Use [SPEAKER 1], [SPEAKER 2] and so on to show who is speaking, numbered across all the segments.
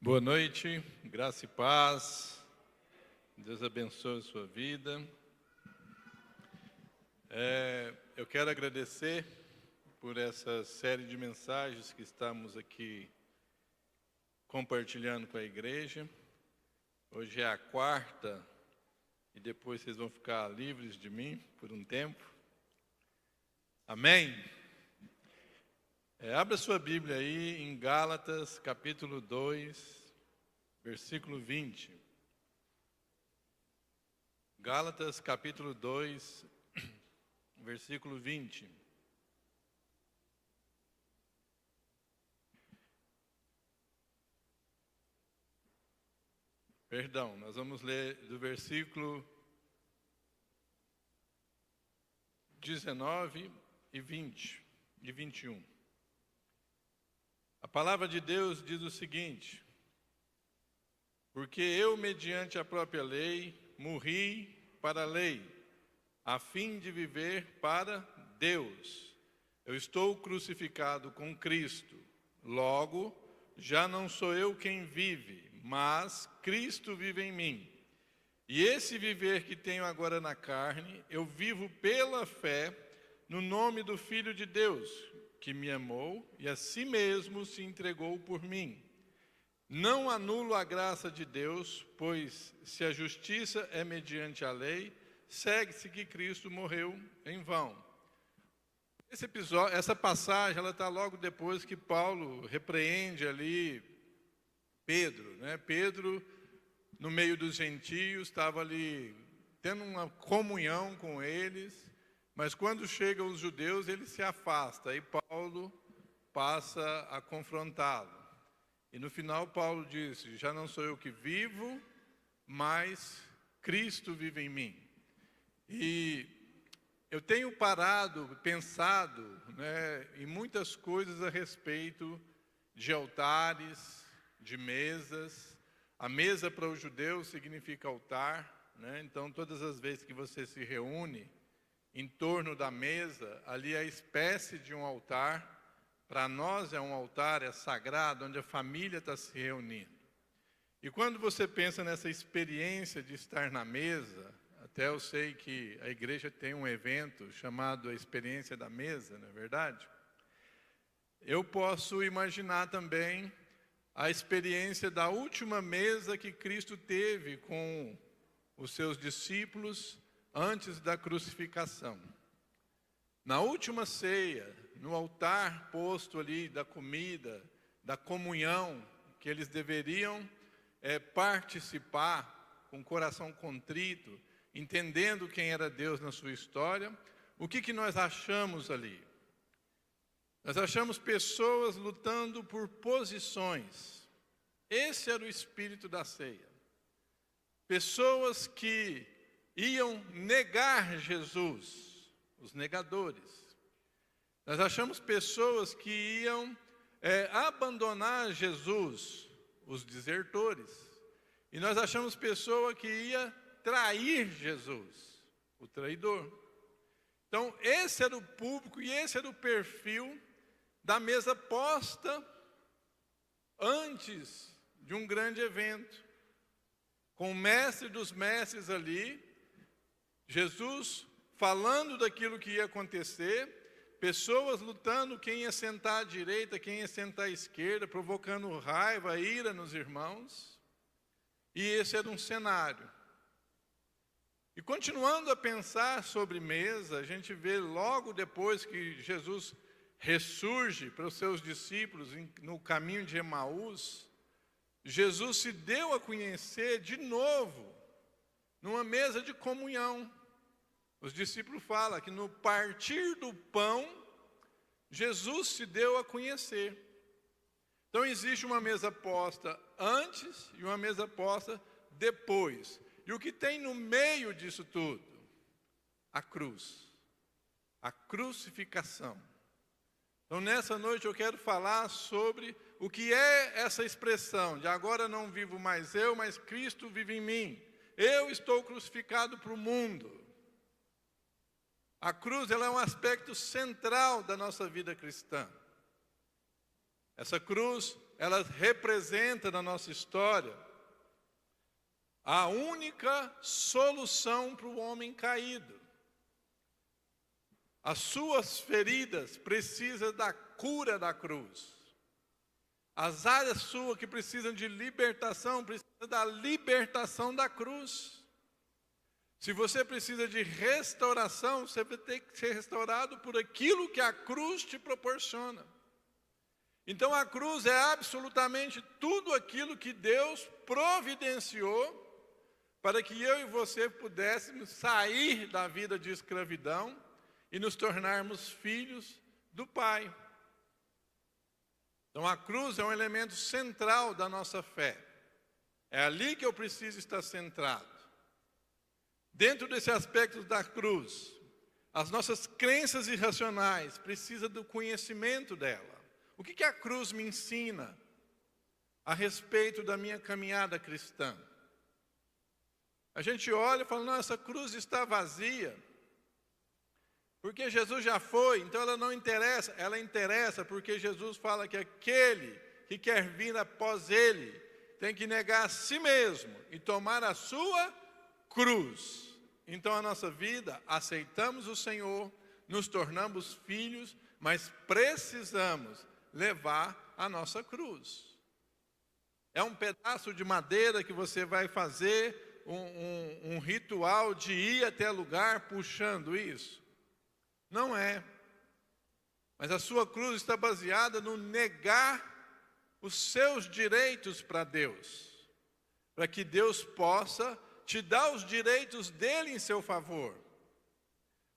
[SPEAKER 1] Boa noite, graça e paz, Deus abençoe a sua vida. Eu quero agradecer por essa série de mensagens que estamos aqui compartilhando com a igreja. Hoje é a quarta e depois vocês vão ficar livres de mim por um tempo. Amém? Abra sua Bíblia aí em Gálatas, capítulo 2, versículo 20. Gálatas, capítulo 2, versículo 20. Perdão, nós vamos ler do versículo 19 e 20 e 21. A palavra de Deus diz o seguinte: porque eu, mediante a própria lei, morri para a lei, a fim de viver para Deus. Eu estou crucificado com Cristo. Logo, já não sou eu quem vive, mas Cristo vive em mim. E esse viver que tenho agora na carne, eu vivo pela fé no nome do Filho de Deus, que me amou e a si mesmo se entregou por mim. Não anulo a graça de Deus, pois se a justiça é mediante a lei, segue-se que Cristo morreu em vão. Essa passagem, ela está logo depois que Paulo repreende ali Pedro, né? Pedro, no meio dos gentios, estava ali tendo uma comunhão com eles, mas quando chegam os judeus, ele se afasta, e Paulo passa a confrontá-lo. E no final Paulo disse: já não sou eu que vivo, mas Cristo vive em mim. E eu tenho pensado, em muitas coisas a respeito de altares, de mesas. A mesa para o judeu significa altar, Então todas as vezes que você se reúne em torno da mesa, ali é a espécie de um altar. Para nós é um altar, é sagrado, onde a família está se reunindo. E quando você pensa nessa experiência de estar na mesa, até eu sei que a igreja tem um evento chamado a Experiência da Mesa, não é verdade? Eu posso imaginar também a experiência da última mesa que Cristo teve com os seus discípulos antes da crucificação. Na última ceia, no altar posto ali da comida, da comunhão, que eles deveriam participar com o coração contrito, entendendo quem era Deus na sua história, o que nós achamos ali? Nós achamos pessoas lutando por posições. Esse era o espírito da ceia. Pessoas que iam negar Jesus, os negadores. Nós achamos pessoas que iam abandonar Jesus, os desertores. E nós achamos pessoa que ia trair Jesus, o traidor. Então, esse era o público e esse era o perfil da mesa posta antes de um grande evento, com o mestre dos mestres ali, Jesus falando daquilo que ia acontecer, pessoas lutando quem ia sentar à direita, quem ia sentar à esquerda, provocando raiva, ira nos irmãos. E esse era um cenário. E continuando a pensar sobre mesa, a gente vê logo depois que Jesus ressurge para os seus discípulos no caminho de Emaús, Jesus se deu a conhecer de novo numa mesa de comunhão. Os discípulos falam que no partir do pão, Jesus se deu a conhecer. Então existe uma mesa posta antes e uma mesa posta depois. E o que tem no meio disso tudo? A cruz, a crucificação. Então nessa noite eu quero falar sobre o que é essa expressão de agora não vivo mais eu, mas Cristo vive em mim. Eu estou crucificado para o mundo. A cruz, ela é um aspecto central da nossa vida cristã. Essa cruz, ela representa na nossa história a única solução para o homem caído. As suas feridas precisam da cura da cruz. As áreas suas que precisam de libertação, precisam da libertação da cruz. Se você precisa de restauração, você vai ter que ser restaurado por aquilo que a cruz te proporciona. Então a cruz é absolutamente tudo aquilo que Deus providenciou para que eu e você pudéssemos sair da vida de escravidão e nos tornarmos filhos do Pai. Então a cruz é um elemento central da nossa fé. É ali que eu preciso estar centrado. Dentro desse aspecto da cruz, as nossas crenças irracionais precisam do conhecimento dela. O que a cruz me ensina a respeito da minha caminhada cristã? A gente olha e fala, não, essa cruz está vazia, porque Jesus já foi, então ela não interessa. Ela interessa porque Jesus fala que aquele que quer vir após ele tem que negar a si mesmo e tomar a sua cruz. Então a nossa vida, aceitamos o Senhor, nos tornamos filhos, mas precisamos levar a nossa cruz. É um pedaço de madeira que você vai fazer um ritual de ir até lugar puxando isso? Não é. Mas a sua cruz está baseada no negar os seus direitos para Deus, para que Deus possa te dar os direitos dele em seu favor.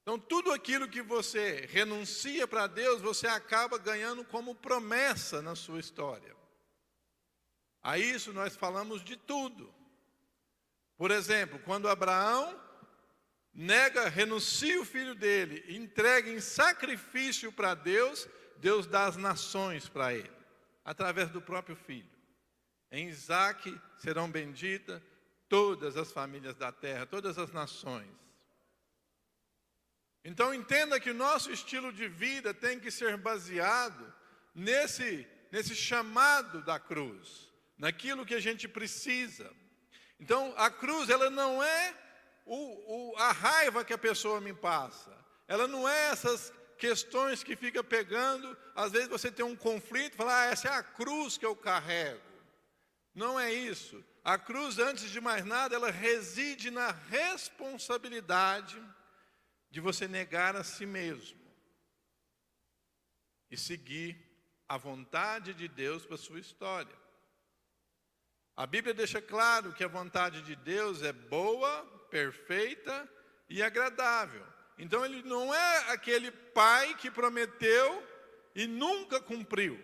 [SPEAKER 1] Então tudo aquilo que você renuncia para Deus, você acaba ganhando como promessa na sua história. A isso nós falamos de tudo. Por exemplo, quando Abraão renuncia o filho dele, entrega em sacrifício para Deus, Deus dá as nações para ele, através do próprio filho. Em Isaque serão benditas todas as famílias da terra, todas as nações. Então entenda que o nosso estilo de vida tem que ser baseado nesse chamado da cruz, naquilo que a gente precisa. Então a cruz, ela não é a raiva que a pessoa me passa, ela não é essas questões que fica pegando, às vezes você tem um conflito, fala, essa é a cruz que eu carrego. Não é isso. A cruz, antes de mais nada, ela reside na responsabilidade de você negar a si mesmo e seguir a vontade de Deus para a sua história. A Bíblia deixa claro que a vontade de Deus é boa, perfeita e agradável. Então ele não é aquele pai que prometeu e nunca cumpriu.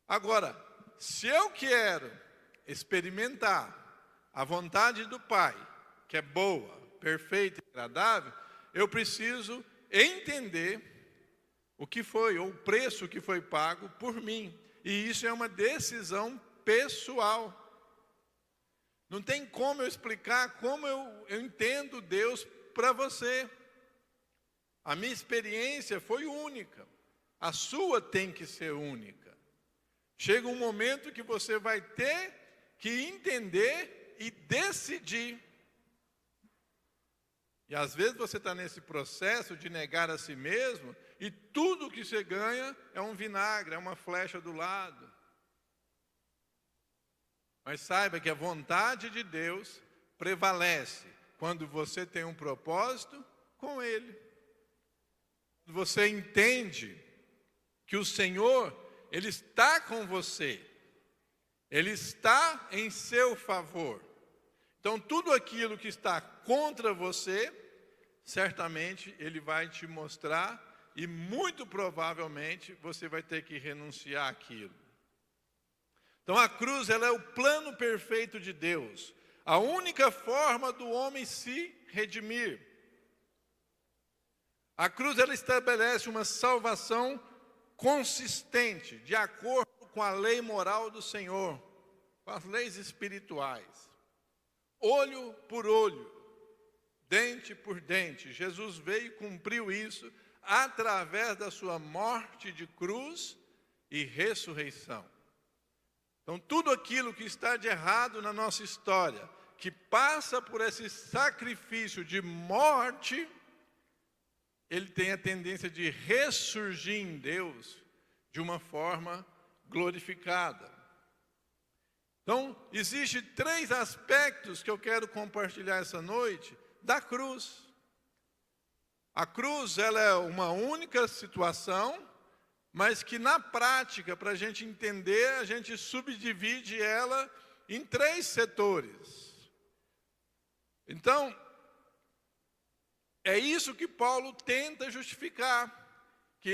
[SPEAKER 1] Agora, se eu quero experimentar a vontade do Pai, que é boa, perfeita e agradável, eu preciso entender o que foi, ou o preço que foi pago por mim. E isso é uma decisão pessoal. Não tem como eu explicar como eu entendo Deus para você. A minha experiência foi única. A sua tem que ser única. Chega um momento que você vai ter que entender e decidir. E às vezes você está nesse processo de negar a si mesmo e tudo que você ganha é um vinagre, é uma flecha do lado. Mas saiba que a vontade de Deus prevalece quando você tem um propósito com Ele. Quando você entende que o Senhor, Ele está com você. Ele está em seu favor. Então tudo aquilo que está contra você, certamente Ele vai te mostrar e muito provavelmente você vai ter que renunciar àquilo. Então a cruz, ela é o plano perfeito de Deus, a única forma do homem se redimir. A cruz, ela estabelece uma salvação consistente, de acordo com a lei moral do Senhor, com as leis espirituais. Olho por olho, dente por dente. Jesus veio e cumpriu isso através da sua morte de cruz e ressurreição. Então, tudo aquilo que está de errado na nossa história, que passa por esse sacrifício de morte, ele tem a tendência de ressurgir em Deus de uma forma glorificada. Então, existem 3 aspectos que eu quero compartilhar essa noite da cruz. A cruz, ela é uma única situação, mas que na prática, para a gente entender, a gente subdivide ela em 3 setores. Então, é isso que Paulo tenta justificar, que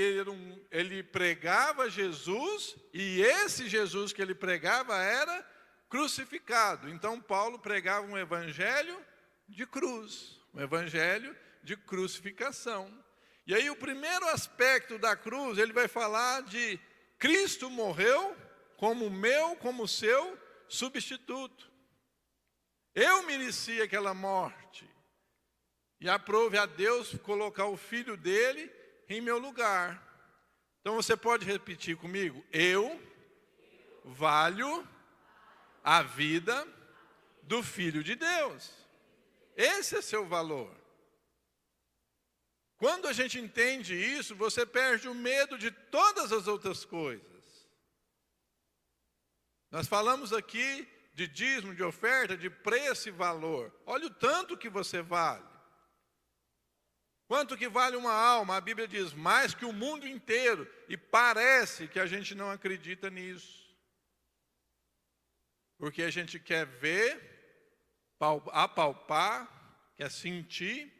[SPEAKER 1] ele pregava Jesus, e esse Jesus que ele pregava era crucificado. Então, Paulo pregava um evangelho de cruz, um evangelho de crucificação. E aí, o primeiro aspecto da cruz, ele vai falar de Cristo morreu como meu, como seu substituto. Eu mereci aquela morte. E aprove a Deus colocar o Filho dele em meu lugar. Então você pode repetir comigo? Eu valho a vida do Filho de Deus. Esse é seu valor. Quando a gente entende isso, você perde o medo de todas as outras coisas. Nós falamos aqui de dízimo, de oferta, de preço e valor. Olha o tanto que você vale. Quanto que vale uma alma? A Bíblia diz, mais que o mundo inteiro. E parece que a gente não acredita nisso. Porque a gente quer ver, apalpar, quer sentir,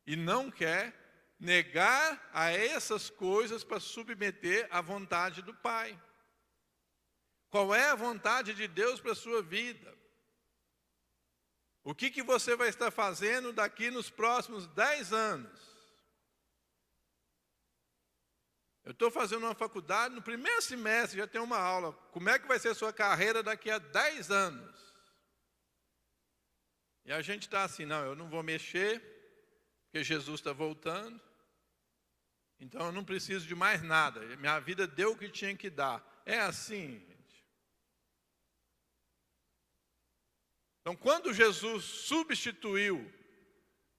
[SPEAKER 1] e não quer negar a essas coisas para submeter à vontade do Pai. Qual é a vontade de Deus para a sua vida? O que você vai estar fazendo daqui nos próximos 10 anos? Eu estou fazendo uma faculdade, no primeiro semestre já tem uma aula. Como é que vai ser a sua carreira daqui a 10 anos? E a gente está assim, não, eu não vou mexer, porque Jesus está voltando. Então eu não preciso de mais nada. Minha vida deu o que tinha que dar. É assim, gente. Então, quando Jesus substituiu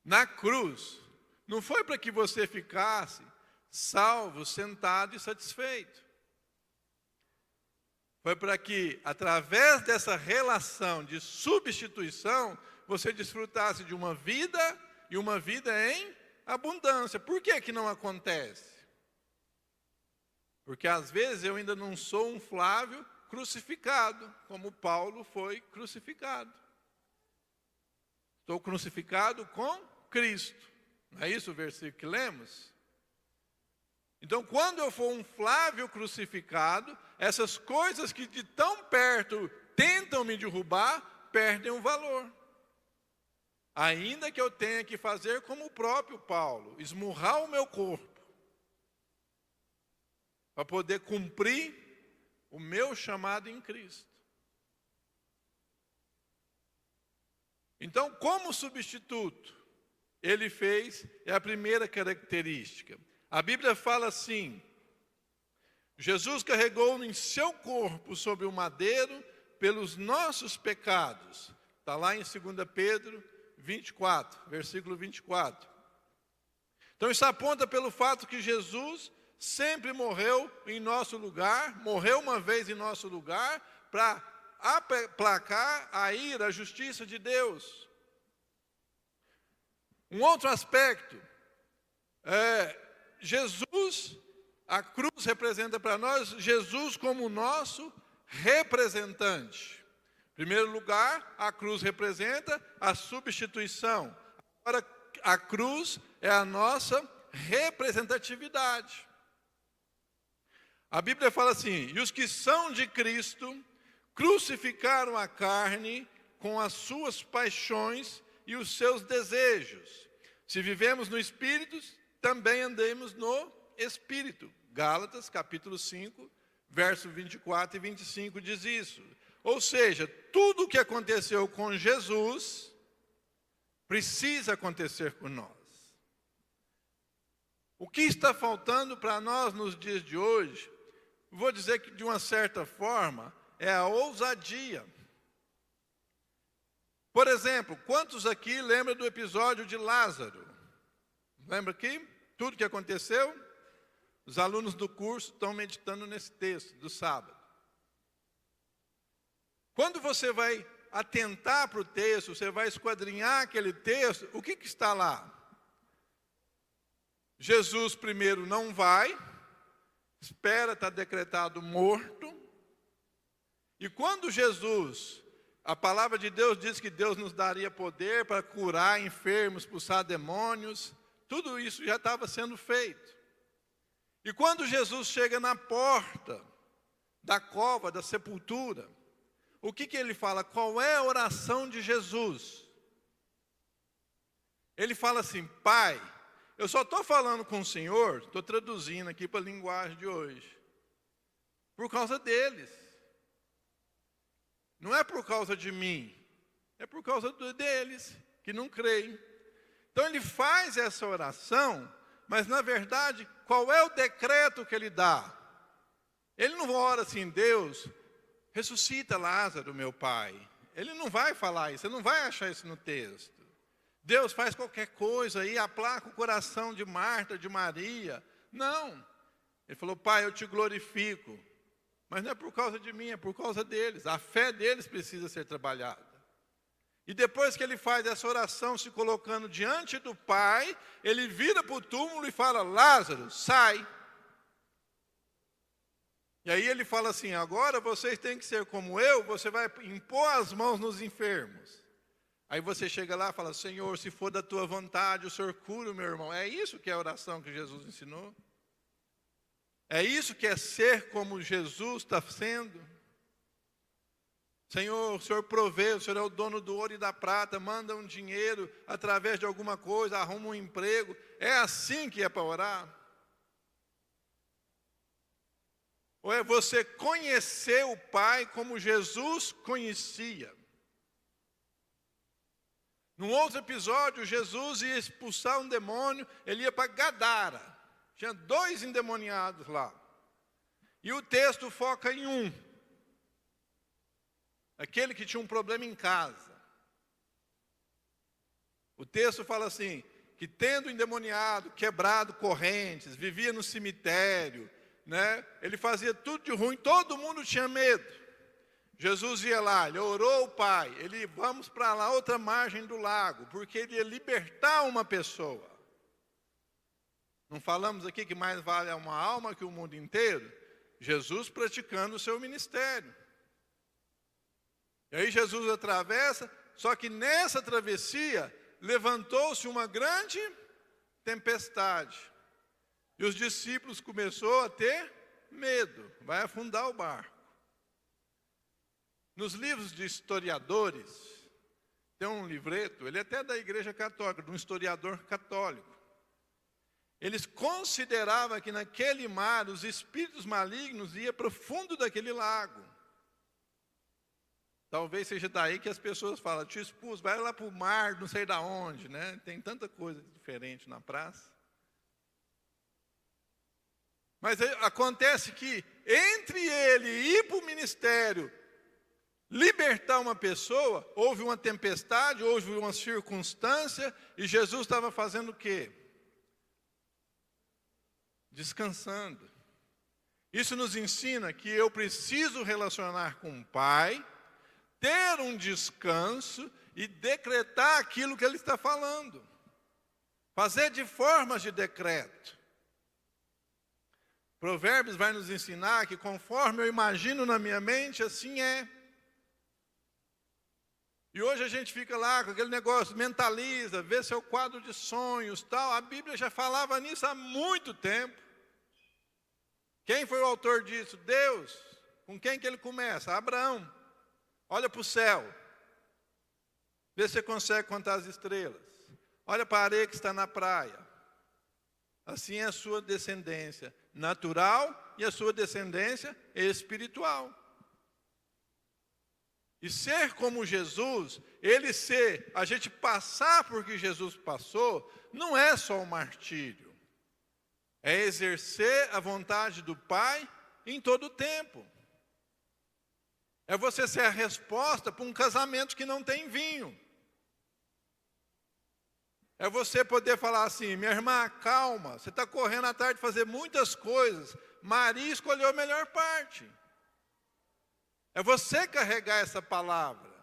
[SPEAKER 1] na cruz, não foi para que você ficasse salvo, sentado e satisfeito. Foi para que, através dessa relação de substituição, você desfrutasse de uma vida e uma vida em abundância. Por que não acontece? Porque às vezes eu ainda não sou um Flávio crucificado, como Paulo foi crucificado. Estou crucificado com Cristo. Não é isso o versículo que lemos? Então, quando eu for um Flávio crucificado, essas coisas que de tão perto tentam me derrubar, perdem o valor. Ainda que eu tenha que fazer como o próprio Paulo, esmurrar o meu corpo, para poder cumprir o meu chamado em Cristo. Então, como substituto, ele fez, é a primeira característica. A Bíblia fala assim, Jesus carregou em seu corpo sobre o madeiro pelos nossos pecados. Está lá em 2 Pedro 24, versículo 24. Então isso aponta pelo fato que Jesus sempre morreu em nosso lugar, morreu uma vez em nosso lugar, para aplacar a ira, a justiça de Deus. Um outro aspecto, Jesus, a cruz representa para nós Jesus como nosso representante. Em primeiro lugar, a cruz representa a substituição. Agora, a cruz é a nossa representatividade. A Bíblia fala assim, e os que são de Cristo crucificaram a carne com as suas paixões e os seus desejos. Se vivemos no Espírito, também andemos no Espírito. Gálatas, capítulo 5, verso 24 e 25 diz isso. Ou seja, tudo o que aconteceu com Jesus precisa acontecer com nós. O que está faltando para nós nos dias de hoje? vou dizer que de uma certa forma é a ousadia. Por exemplo, quantos aqui lembram do episódio de Lázaro? Lembra aqui? Tudo que aconteceu? Os alunos do curso estão meditando nesse texto do sábado. Quando você vai atentar para o texto, você vai esquadrinhar aquele texto, o que está lá? Jesus primeiro não vai, espera, está decretado morto. E quando Jesus, a palavra de Deus diz que Deus nos daria poder para curar enfermos, expulsar demônios, tudo isso já estava sendo feito. E quando Jesus chega na porta da cova, da sepultura, o que ele fala? Qual é a oração de Jesus? Ele fala assim: Pai, eu só estou falando com o Senhor, estou traduzindo aqui para a linguagem de hoje, por causa deles. Não é por causa de mim, é por causa deles, que não creem. Então ele faz essa oração, mas na verdade, qual é o decreto que ele dá? Ele não ora assim: Deus, ressuscita Lázaro, meu pai. Ele não vai falar isso, você não vai achar isso no texto. Deus faz qualquer coisa aí, aplaca o coração de Marta, de Maria. Não. Ele falou: Pai, eu te glorifico. Mas não é por causa de mim, é por causa deles. A fé deles precisa ser trabalhada. E depois que ele faz essa oração, se colocando diante do Pai, ele vira para o túmulo e fala: Lázaro, sai. E aí ele fala assim: agora vocês têm que ser como eu, você vai impor as mãos nos enfermos. Aí você chega lá e fala: Senhor, se for da tua vontade, o Senhor cura o meu irmão. É isso que é a oração que Jesus ensinou? É isso que é ser como Jesus está sendo? Senhor, o Senhor provê, o Senhor é o dono do ouro e da prata, manda um dinheiro através de alguma coisa, arruma um emprego. É assim que é para orar? Ou é você conhecer o Pai como Jesus conhecia? Num outro episódio, Jesus ia expulsar um demônio, ele ia para Gadara. Tinha 2 endemoniados lá. E o texto foca em um. Aquele que tinha um problema em casa. O texto fala assim, que tendo endemoniado, quebrado correntes, vivia no cemitério, né? Ele fazia tudo de ruim, todo mundo tinha medo. Jesus ia lá, ele orou ao Pai, vamos para lá, outra margem do lago, porque ele ia libertar uma pessoa. Não falamos aqui que mais vale uma alma que o mundo inteiro? Jesus praticando o seu ministério. E aí Jesus atravessa, só que nessa travessia levantou-se uma grande tempestade. E os discípulos começaram a ter medo, vai afundar o barco. Nos livros de historiadores, tem um livreto, ele é até da Igreja Católica, de um historiador católico. Eles consideravam que naquele mar os espíritos malignos iam para o fundo daquele lago. Talvez seja daí que as pessoas falam: te expulso, vai lá para o mar, não sei de onde, né? Tem tanta coisa diferente na praça. Mas acontece que entre ele ir para o ministério, libertar uma pessoa, houve uma tempestade, houve uma circunstância, e Jesus estava fazendo o quê? Descansando. Isso nos ensina que eu preciso relacionar com o Pai, ter um descanso e decretar aquilo que Ele está falando. Fazer de formas de decreto. Provérbios vai nos ensinar que conforme eu imagino na minha mente, assim é. E hoje a gente fica lá com aquele negócio, mentaliza, vê seu quadro de sonhos, tal. A Bíblia já falava nisso há muito tempo. Quem foi o autor disso? Deus. Com quem que ele começa? Abraão. Olha para o céu. Vê se você consegue contar as estrelas. Olha para a areia que está na praia. Assim é a sua descendência natural e a sua descendência espiritual. E ser como Jesus, a gente passar por que Jesus passou, não é só o martírio. É exercer a vontade do Pai em todo o tempo. É você ser a resposta para um casamento que não tem vinho. É você poder falar assim: minha irmã, calma, você está correndo atrás de fazer muitas coisas, Maria escolheu a melhor parte. É você carregar essa palavra.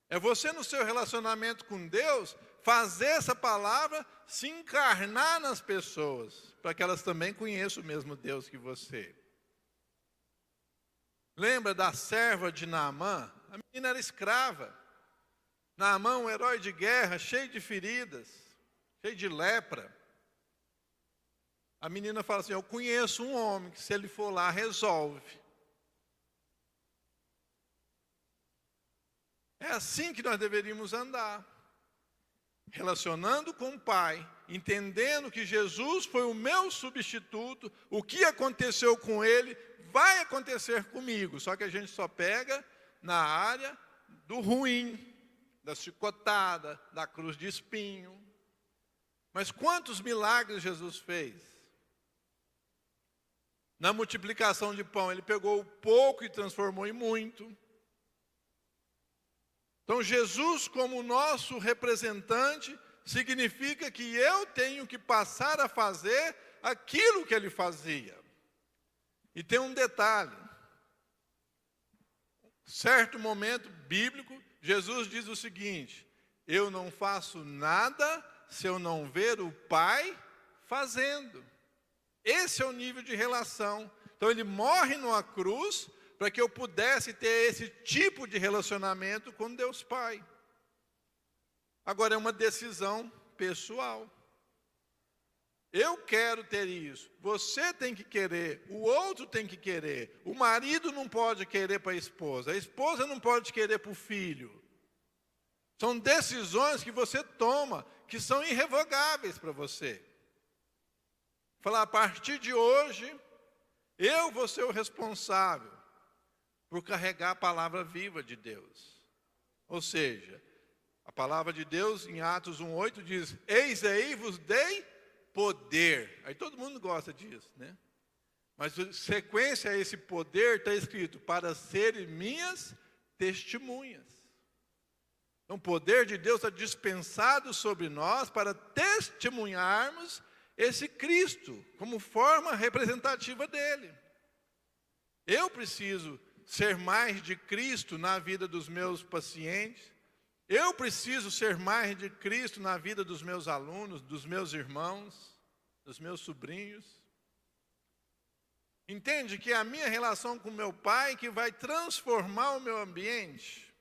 [SPEAKER 1] É você, no seu relacionamento com Deus, fazer essa palavra se encarnar nas pessoas, para que elas também conheçam o mesmo Deus que você. Lembra da serva de Naamã? A menina era escrava. Naamã, um herói de guerra, cheio de feridas, cheio de lepra. A menina fala assim: eu conheço um homem que, se ele for lá, resolve. É assim que nós deveríamos andar. Relacionando com o Pai, entendendo que Jesus foi o meu substituto, o que aconteceu com ele vai acontecer comigo. Só que a gente só pega na área do ruim, da chicotada, da cruz de espinho. Mas quantos milagres Jesus fez? Na multiplicação de pão, ele pegou o pouco e transformou em muito. Então, Jesus, como nosso representante, significa que eu tenho que passar a fazer aquilo que ele fazia. E tem um detalhe. Certo momento bíblico, Jesus diz o seguinte: eu não faço nada se eu não ver o Pai fazendo. Esse é o nível de relação. Então ele morre numa cruz para que eu pudesse ter esse tipo de relacionamento com Deus Pai. Agora é uma decisão pessoal. Eu quero ter isso, você tem que querer, o outro tem que querer. O marido não pode querer para a esposa não pode querer para o filho. São decisões que você toma, que são irrevogáveis para você. Falar: a partir de hoje, eu vou ser o responsável por carregar a palavra viva de Deus. Ou seja, a palavra de Deus em Atos 1:8 diz: eis aí vos dei poder. Aí todo mundo gosta disso, né? Mas sequência a esse poder está escrito: para serem minhas testemunhas. Então o poder de Deus está dispensado sobre nós para testemunharmos esse Cristo como forma representativa dele. Eu preciso ser mais de Cristo na vida dos meus pacientes. Eu preciso ser mais de Cristo na vida dos meus alunos, dos meus irmãos, dos meus sobrinhos. Entende que é a minha relação com meu Pai que vai transformar o meu ambiente.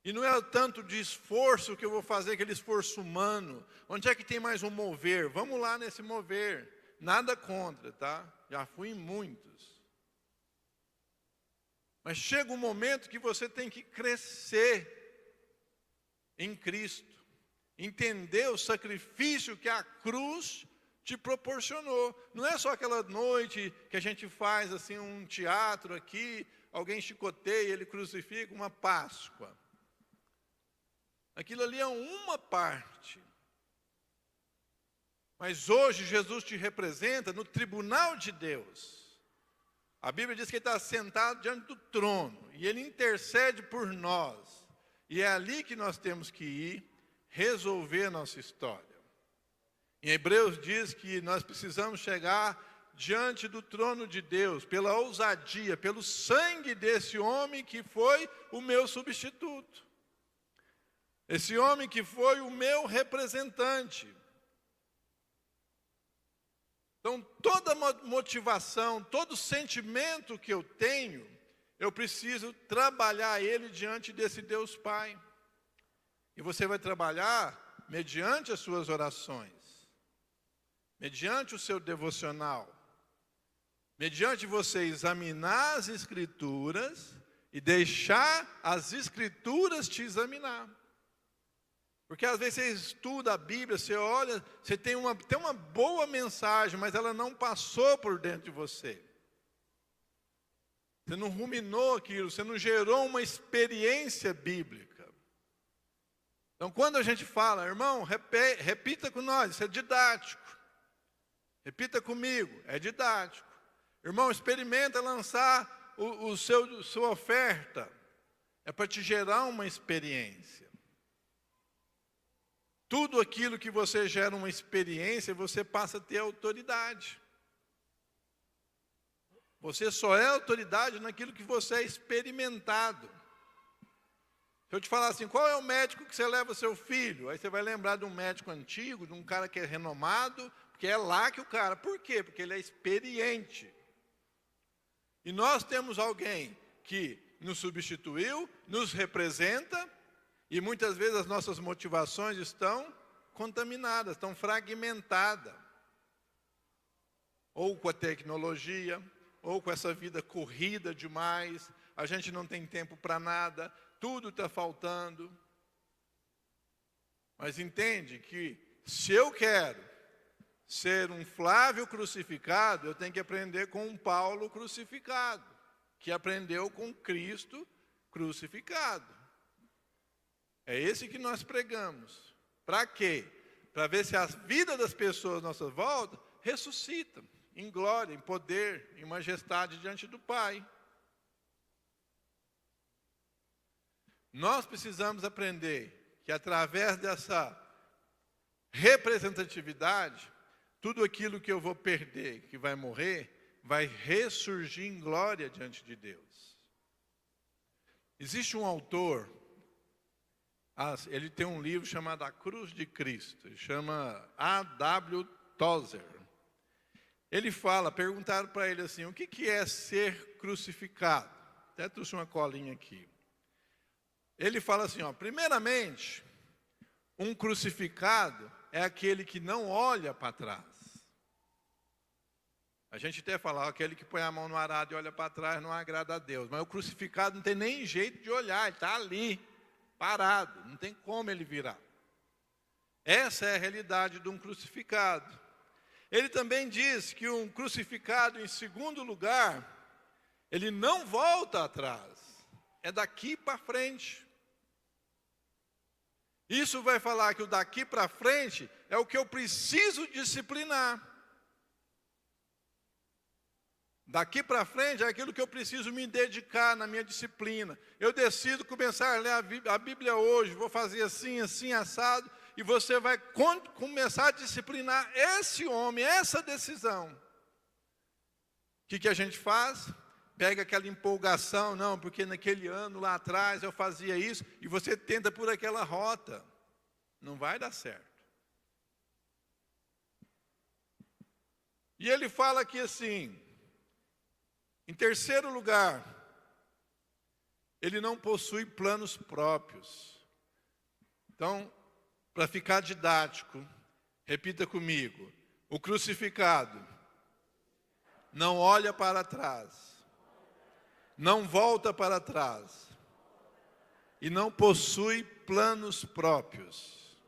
[SPEAKER 1] E não é tanto de esforço que eu vou fazer, aquele esforço humano. Onde é que tem mais um mover? Vamos lá nesse mover. Nada contra, tá? Já fui em muitos. Mas chega um momento que você tem que crescer em Cristo, entender o sacrifício que a cruz te proporcionou. Não é só aquela noite que a gente faz assim um teatro aqui, alguém chicoteia, ele crucifica, uma Páscoa. Aquilo ali é uma parte. Mas hoje Jesus te representa no tribunal de Deus. A Bíblia diz que ele está sentado diante do trono e ele intercede por nós. E é ali que nós temos que ir resolver nossa história. Em Hebreus diz que nós precisamos chegar diante do trono de Deus, pela ousadia, pelo sangue desse homem que foi o meu substituto. Esse homem que foi o meu representante. Então, toda motivação, todo sentimento que eu tenho, eu preciso trabalhar ele diante desse Deus Pai. E você vai trabalhar mediante as suas orações, mediante o seu devocional, mediante você examinar as Escrituras e deixar as Escrituras te examinar. Porque às vezes você estuda a Bíblia, você olha, você tem uma boa mensagem, mas ela não passou por dentro de você. Você não ruminou aquilo, você não gerou uma experiência bíblica. Então, quando a gente fala, irmão, repita com nós, isso é didático. Repita comigo, é didático. Irmão, experimenta lançar sua oferta. É para te gerar uma experiência. Tudo aquilo que você gera uma experiência, você passa a ter autoridade. Você só é autoridade naquilo que você é experimentado. Se eu te falar assim, qual é o médico que você leva seu filho? Aí você vai lembrar de um médico antigo, de um cara que é renomado, porque é lá que o cara... Por quê? Porque ele é experiente. E nós temos alguém que nos substituiu, nos representa, e muitas vezes as nossas motivações estão contaminadas, estão fragmentadas. Ou com a tecnologia, ou com essa vida corrida demais, a gente não tem tempo para nada, tudo está faltando. Mas entende que se eu quero ser um Flávio crucificado, eu tenho que aprender com um Paulo crucificado, que aprendeu com Cristo crucificado. É esse que nós pregamos. Para quê? Para ver se a vida das pessoas à nossa volta ressuscitam em glória, em poder, em majestade diante do Pai. Nós precisamos aprender que através dessa representatividade, tudo aquilo que eu vou perder, que vai morrer, vai ressurgir em glória diante de Deus. Existe um autor, ele tem um livro chamado A Cruz de Cristo, ele chama A.W. Tozer. Ele fala, perguntaram para ele assim, o que é ser crucificado? Até trouxe uma colinha aqui. Ele fala assim, primeiramente, um crucificado é aquele que não olha para trás. A gente até fala, aquele que põe a mão no arado e olha para trás não agrada a Deus. Mas o crucificado não tem nem jeito de olhar, ele está ali, parado, não tem como ele virar. Essa é a realidade de um crucificado. Ele também diz que um crucificado, em segundo lugar, ele não volta atrás, é daqui para frente. Isso vai falar que o daqui para frente é o que eu preciso disciplinar. Daqui para frente é aquilo que eu preciso me dedicar na minha disciplina. Eu decido começar a ler a Bíblia hoje, vou fazer assim, assim, assado, e você vai começar a disciplinar esse homem, essa decisão. O que a gente faz? Pega aquela empolgação, não, porque naquele ano lá atrás eu fazia isso, e você tenta por aquela rota. Não vai dar certo. E ele fala aqui assim, em terceiro lugar, ele não possui planos próprios. Então, para ficar didático, repita comigo, o crucificado não olha para trás, não volta para trás e não possui planos próprios.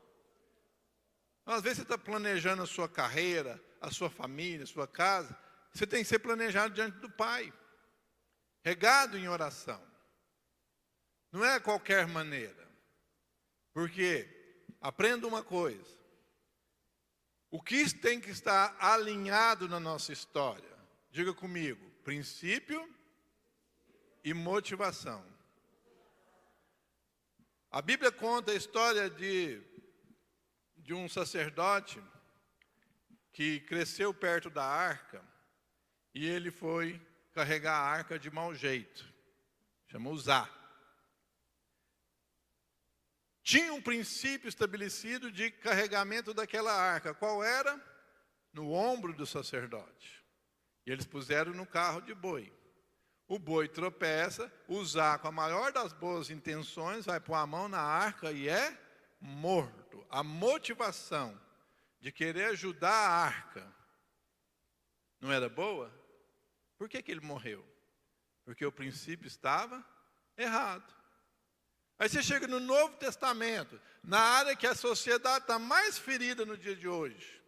[SPEAKER 1] Às vezes você está planejando a sua carreira, a sua família, a sua casa, você tem que ser planejado diante do Pai, regado em oração. Não é qualquer maneira, porque, aprenda uma coisa, o que tem que estar alinhado na nossa história? Diga comigo, princípio e motivação. A Bíblia conta a história de um sacerdote que cresceu perto da arca e ele foi carregar a arca de mau jeito. Chamou Uzá. Tinha um princípio estabelecido de carregamento daquela arca. Qual era? No ombro do sacerdote. E eles puseram no carro de boi. O boi tropeça, Uzá, com a maior das boas intenções, vai pôr a mão na arca e é morto. A motivação de querer ajudar a arca não era boa? Por que ele morreu? Porque o princípio estava errado. Aí você chega no Novo Testamento, na área que a sociedade está mais ferida no dia de hoje,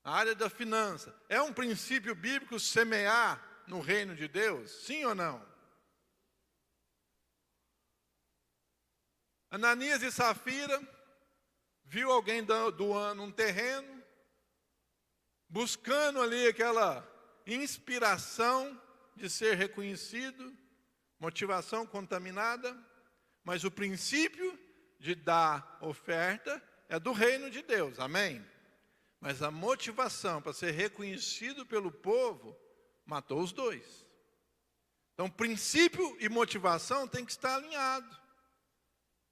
[SPEAKER 1] a área da finança. É um princípio bíblico semear no reino de Deus? Sim ou não? Ananias e Safira viu alguém doando um terreno, buscando ali inspiração de ser reconhecido, motivação contaminada, mas o princípio de dar oferta é do reino de Deus, amém? Mas a motivação para ser reconhecido pelo povo matou os dois. Então, princípio e motivação tem que estar alinhado.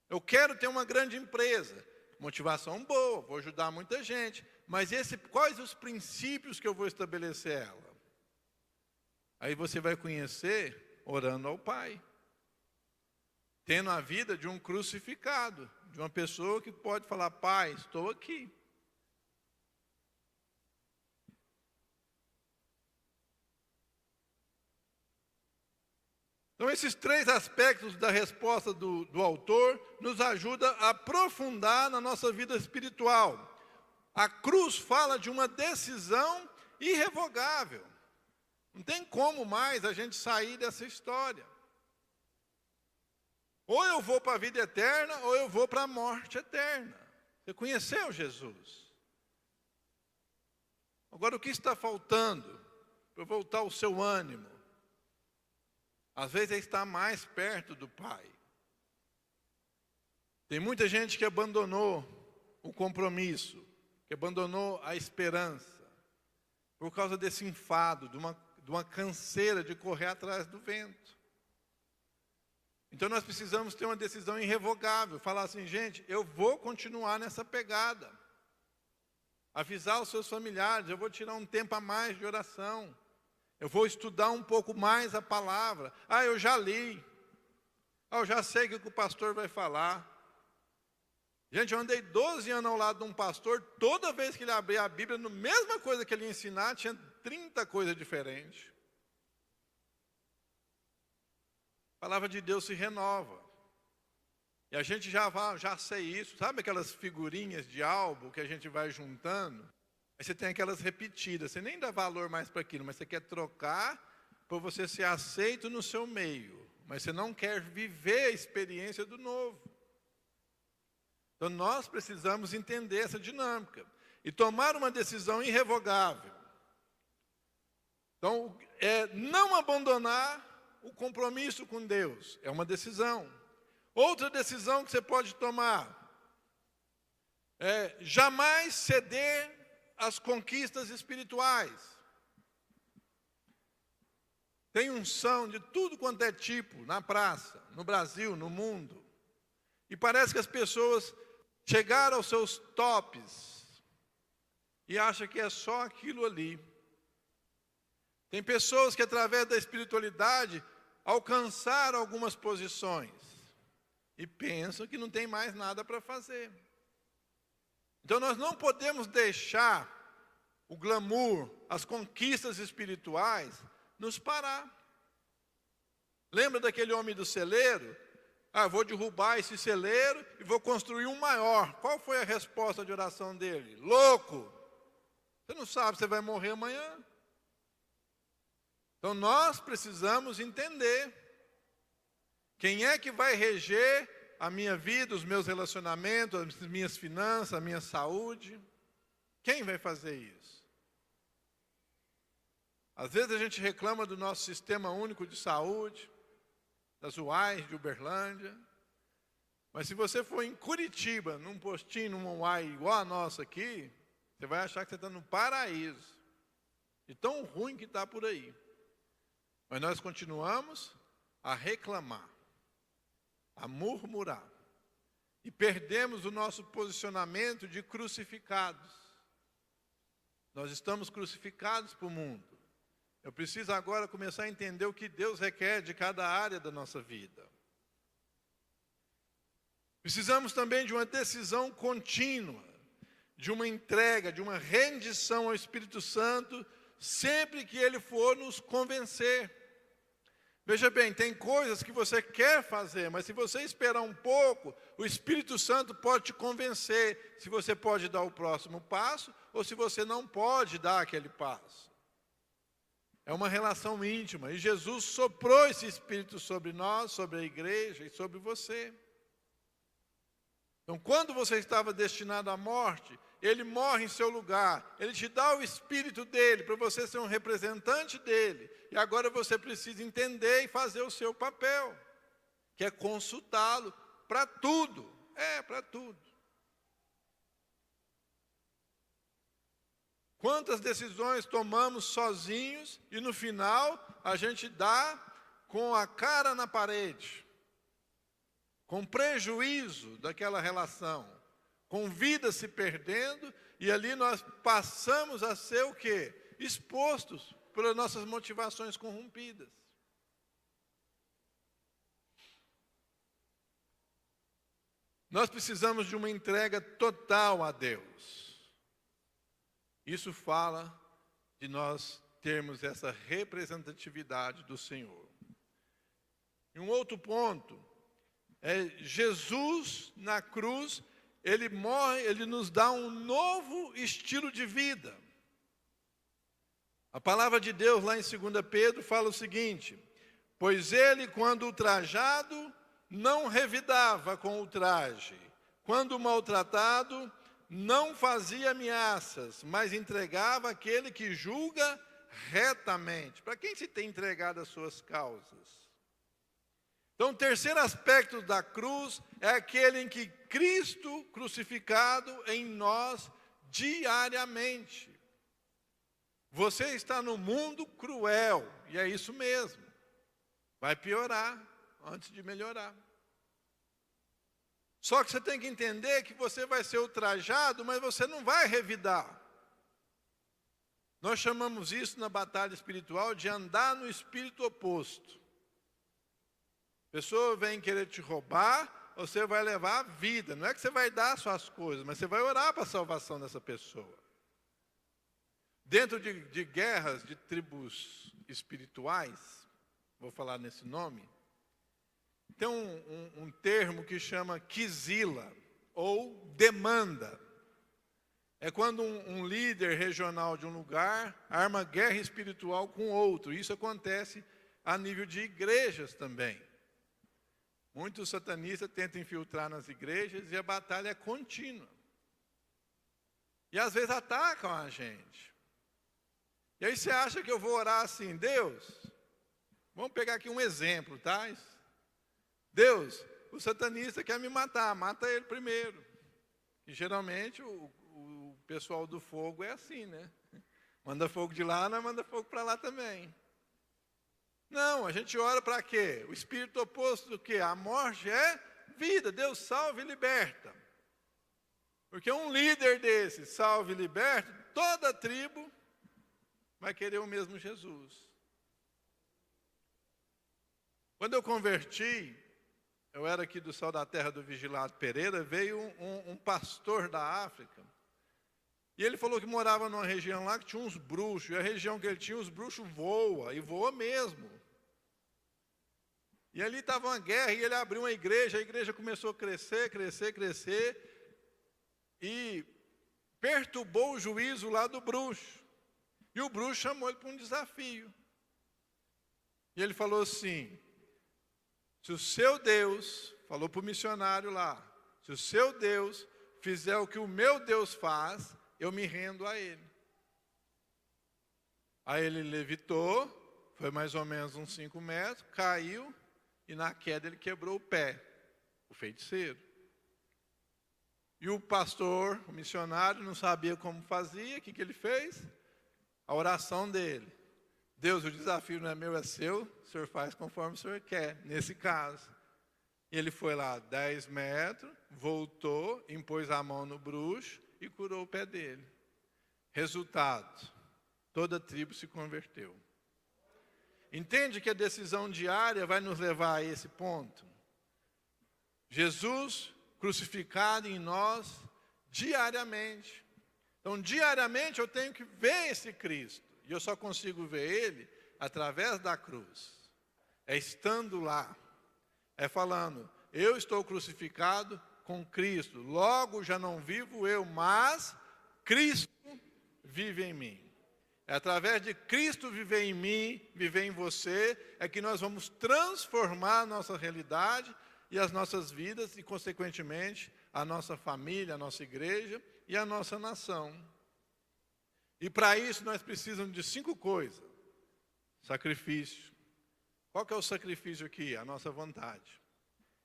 [SPEAKER 1] Eu quero ter uma grande empresa, motivação boa, vou ajudar muita gente, mas quais os princípios que eu vou estabelecer ela? Aí você vai conhecer orando ao Pai, tendo a vida de um crucificado, de uma pessoa que pode falar: Pai, estou aqui. Então, esses três aspectos da resposta do autor nos ajudam a aprofundar na nossa vida espiritual. A cruz fala de uma decisão irrevogável. Não tem como mais a gente sair dessa história. Ou eu vou para a vida eterna, ou eu vou para a morte eterna. Você conheceu Jesus? Agora, o que está faltando para voltar o seu ânimo? Às vezes é estar mais perto do Pai. Tem muita gente que abandonou o compromisso, que abandonou a esperança, por causa desse enfado, de uma canseira de correr atrás do vento. Então nós precisamos ter uma decisão irrevogável, falar assim: gente, eu vou continuar nessa pegada. Avisar os seus familiares: eu vou tirar um tempo a mais de oração. Eu vou estudar um pouco mais a palavra. Eu já li. Eu já sei o que o pastor vai falar. Gente, eu andei 12 anos ao lado de um pastor, toda vez que ele abria a Bíblia, na mesma coisa que ele ia ensinar, tinha 30 coisas diferentes. A palavra de Deus se renova. E a gente já sei isso. Sabe aquelas figurinhas de álbum que a gente vai juntando? Aí você tem aquelas repetidas, você nem dá valor mais para aquilo, mas você quer trocar por você ser aceito no seu meio. Mas você não quer viver a experiência do novo. Então nós precisamos entender essa dinâmica e tomar uma decisão irrevogável. Então, não abandonar o compromisso com Deus, é uma decisão. Outra decisão que você pode tomar é jamais ceder às conquistas espirituais. Tem unção de tudo quanto é tipo na praça, no Brasil, no mundo. E parece que as pessoas chegaram aos seus tops e acham que é só aquilo ali. Tem pessoas que, através da espiritualidade, alcançaram algumas posições e pensam que não tem mais nada para fazer. Então nós não podemos deixar o glamour, as conquistas espirituais, nos parar. Lembra daquele homem do celeiro? Vou derrubar esse celeiro e vou construir um maior. Qual foi a resposta de oração dele? Louco! Você não sabe, você vai morrer amanhã. Então nós precisamos entender quem é que vai reger a minha vida, os meus relacionamentos, as minhas finanças, a minha saúde. Quem vai fazer isso? Às vezes a gente reclama do nosso sistema único de saúde, das UAIs de Uberlândia. Mas se você for em Curitiba, num postinho, numa UAI igual a nossa aqui, você vai achar que você está no paraíso. De tão ruim que está por aí. Mas nós continuamos a reclamar, a murmurar. E perdemos o nosso posicionamento de crucificados. Nós estamos crucificados para o mundo. Eu preciso agora começar a entender o que Deus requer de cada área da nossa vida. Precisamos também de uma decisão contínua, de uma entrega, de uma rendição ao Espírito Santo, sempre que Ele for nos convencer. Veja bem, tem coisas que você quer fazer, mas se você esperar um pouco, o Espírito Santo pode te convencer se você pode dar o próximo passo ou se você não pode dar aquele passo. É uma relação íntima, e Jesus soprou esse Espírito sobre nós, sobre a igreja e sobre você. Então, quando você estava destinado à morte, Ele morre em seu lugar, Ele te dá o Espírito dele, para você ser um representante dele. E agora você precisa entender e fazer o seu papel, que é consultá-lo para tudo. Para tudo. Quantas decisões tomamos sozinhos e no final a gente dá com a cara na parede, com prejuízo daquela relação, com vida se perdendo, e ali nós passamos a ser o quê? Expostos pelas nossas motivações corrompidas. Nós precisamos de uma entrega total a Deus. Isso fala de nós termos essa representatividade do Senhor. E um outro ponto é Jesus na cruz, Ele morre, Ele nos dá um novo estilo de vida. A palavra de Deus lá em 2 Pedro fala o seguinte: pois Ele, quando ultrajado, não revidava com ultraje, quando maltratado, não fazia ameaças, mas entregava aquele que julga retamente. Para quem se tem entregado as suas causas? Então, o terceiro aspecto da cruz é aquele em que Cristo crucificado em nós diariamente. Você está no mundo cruel, e é isso mesmo. Vai piorar antes de melhorar. Só que você tem que entender que você vai ser ultrajado, mas você não vai revidar. Nós chamamos isso na batalha espiritual de andar no espírito oposto. A pessoa vem querer te roubar, você vai levar a vida. Não é que você vai dar suas coisas, mas você vai orar para a salvação dessa pessoa. Dentro de guerras de tribos espirituais, vou falar nesse nome, tem um termo que chama quizila, ou demanda. É quando um líder regional de um lugar arma guerra espiritual com outro. Isso acontece a nível de igrejas também. Muitos satanistas tentam infiltrar nas igrejas e a batalha é contínua. E às vezes atacam a gente. E aí você acha que eu vou orar assim: Deus, vamos pegar aqui um exemplo, tá? Deus, o satanista quer me matar, mata ele primeiro. E geralmente o pessoal do fogo é assim, né? Manda fogo de lá, nós manda fogo para lá também. Não, a gente ora para quê? O espírito oposto do quê? A morte é vida. Deus salva e liberta. Porque um líder desse salva e liberta, toda a tribo vai querer o mesmo Jesus. Quando eu converti, eu era aqui do Sal da Terra do Vigilado Pereira, veio um pastor da África, e ele falou que morava numa região lá que tinha uns bruxos, e a região que ele tinha, os bruxos voam, e voam mesmo. E ali estava uma guerra, e ele abriu uma igreja, a igreja começou a crescer, e perturbou o juízo lá do bruxo. E o bruxo chamou ele para um desafio. E ele falou assim: se o seu Deus, falou para o missionário lá, se o seu Deus fizer o que o meu Deus faz, eu me rendo a ele. Aí ele levitou, foi mais ou menos uns 5 metros, caiu, e na queda ele quebrou o pé, o feiticeiro. E o pastor, o missionário, não sabia como fazia, o que ele fez? A oração dele: Deus, o desafio não é meu, é seu, o senhor faz conforme o senhor quer, nesse caso. E ele foi lá 10 metros, voltou, impôs a mão no bruxo e curou o pé dele. Resultado, toda a tribo se converteu. Entende que a decisão diária vai nos levar a esse ponto? Jesus crucificado em nós diariamente. Então, diariamente eu tenho que ver esse Cristo. E eu só consigo ver Ele através da cruz. É estando lá. É falando: eu estou crucificado com Cristo. Logo já não vivo eu, mas Cristo vive em mim. É através de Cristo viver em mim, viver em você, é que nós vamos transformar a nossa realidade e as nossas vidas, e consequentemente a nossa família, a nossa igreja e a nossa nação. E para isso nós precisamos de 5 coisas. Sacrifício. Qual que é o sacrifício aqui? A nossa vontade.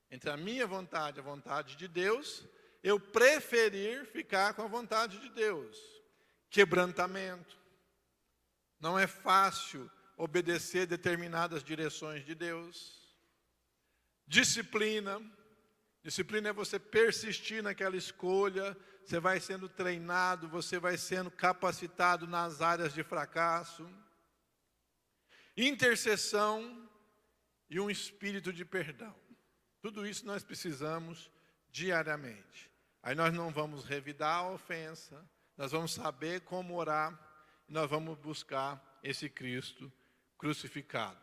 [SPEAKER 1] Entre a minha vontade e a vontade de Deus, eu preferir ficar com a vontade de Deus. Quebrantamento. Não é fácil obedecer determinadas direções de Deus. Disciplina. Disciplina é você persistir naquela escolha, você vai sendo treinado, você vai sendo capacitado nas áreas de fracasso. Intercessão e um espírito de perdão. Tudo isso nós precisamos diariamente. Aí nós não vamos revidar a ofensa, nós vamos saber como orar, e nós vamos buscar esse Cristo crucificado.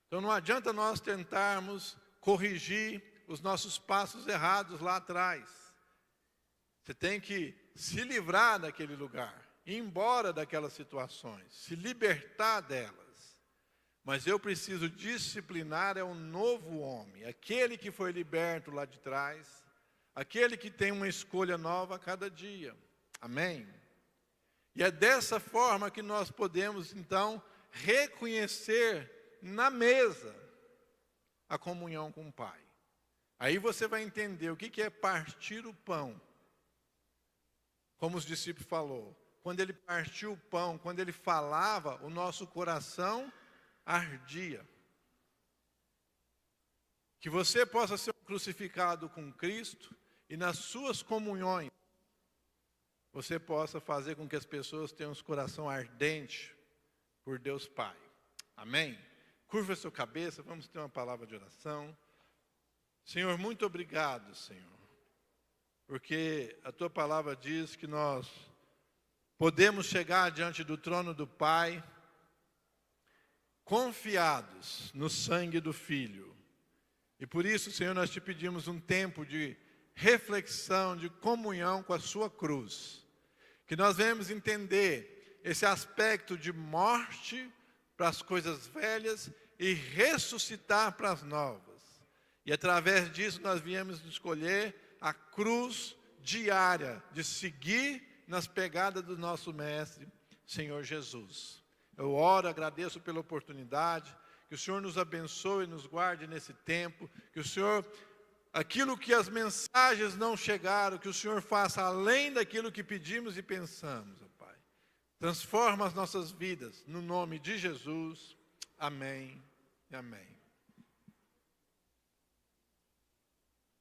[SPEAKER 1] Então não adianta nós tentarmos corrigir os nossos passos errados lá atrás. Você tem que se livrar daquele lugar, ir embora daquelas situações, se libertar delas. Mas eu preciso disciplinar um novo homem, aquele que foi liberto lá de trás, aquele que tem uma escolha nova a cada dia. Amém? E é dessa forma que nós podemos, então, reconhecer na mesa a comunhão com o Pai. Aí você vai entender o que é partir o pão. Como os discípulos falou, quando ele partiu o pão, quando ele falava, o nosso coração ardia. Que você possa ser crucificado com Cristo e nas suas comunhões você possa fazer com que as pessoas tenham os coração ardente por Deus Pai. Amém? Curva a sua cabeça, vamos ter uma palavra de oração. Senhor, muito obrigado, Senhor, porque a Tua palavra diz que nós podemos chegar diante do trono do Pai confiados no sangue do Filho. E por isso, Senhor, nós te pedimos um tempo de reflexão, de comunhão com a sua cruz. Que nós venhamos entender esse aspecto de morte para as coisas velhas e ressuscitar para as novas. E através disso nós viemos escolher a cruz diária, de seguir nas pegadas do nosso Mestre, Senhor Jesus. Eu oro, agradeço pela oportunidade, que o Senhor nos abençoe e nos guarde nesse tempo, que o Senhor, aquilo que as mensagens não chegaram, que o Senhor faça além daquilo que pedimos e pensamos, ó Pai. Transforma as nossas vidas, no nome de Jesus. Amém e amém.